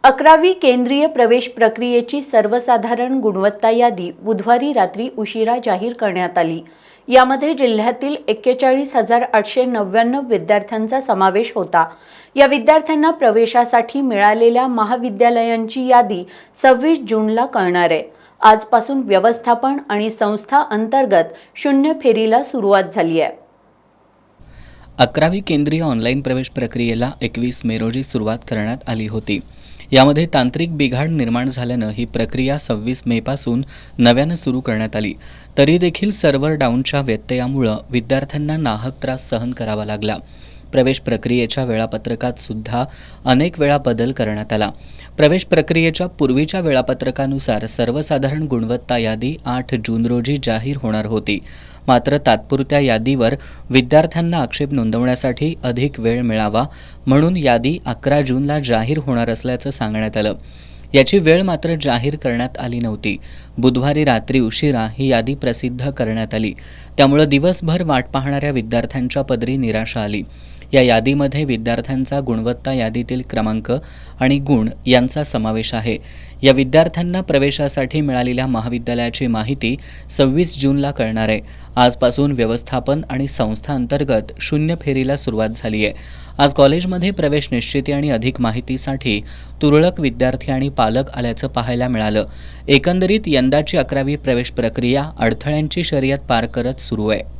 11वी केंद्रीय प्रवेश प्रक्रियेची सर्वसाधारण गुणवत्ता यादी बुधवारी रात्री उशिरा जाहीर करण्यात आली। यामध्ये जिल्ह्यातील 41,899 विद्यार्थ्यांचा समावेश होता। या विद्यार्थ्यांना प्रवेशासाठी मिळालेल्या महाविद्यालयांची यादी 26 जूनला कळणार आहे। आजपासून व्यवस्थापन आणि संस्था अंतर्गत शून्य फेरीला सुरुवात झाली आहे। 11वी केंद्रीय ऑनलाईन प्रवेश प्रक्रियेला 21 मे रोजी सुरुवात करण्यात आली होती। यामध्ये तांत्रिक बिघाड निर्माण झाल्यानं ही प्रक्रिया 26 मे पासून नव्यानं सुरू करण्यात आली। तरी देखील सर्व्हर डाऊनच्या व्यत्ययामुळे विद्यार्थ्यांना नाहक त्रास सहन करावा लागला। प्रवेश प्रक्रियेच्या वेळापत्रकात सुद्धा अनेक वेळा बदल करण्यात आला। प्रवेश प्रक्रियेच्या पूर्वीच्या वेळापत्रकानुसार सर्वसाधारण गुणवत्ता यादी 8 जून रोजी जाहीर होणार होती। मात्र तात्पुरत्या यादीवर विद्यार्थ्यांना आक्षेप नोंदवण्यासाठी अधिक वेळ मिळावा म्हणून यादी 11 जूनला जाहीर होणार असल्याचं सांगण्यात आलं। याची वेळ मात्र जाहीर करण्यात आली नव्हती। बुधवारी रात्री उशिरा ही यादी प्रसिद्ध करण्यात आली। त्यामुळे दिवसभर वाट पाहणाऱ्या विद्यार्थ्यांच्या पदरी निराशा आली। या यादीमध्ये विद्यार्थ्यांचा गुणवत्ता यादीतील क्रमांक आणि गुण यांचा समावेश आहे। या विद्यार्थ्यांना प्रवेशासाठी मिळालेल्या महाविद्यालयाची माहिती 26 जूनला कळणार आहे। आजपासून व्यवस्थापन आणि संस्था अंतर्गत शून्य फेरीला सुरुवात झाली आहे। आज कॉलेजमध्ये प्रवेश निश्चिती आणि अधिक माहितीसाठी तुरळक विद्यार्थी आणि पालक आल्याचं पाहायला मिळालं। एकंदरीत यंदाची 11वी प्रवेश प्रक्रिया अडथळ्यांची शर्यत पार करत सुरू आहे।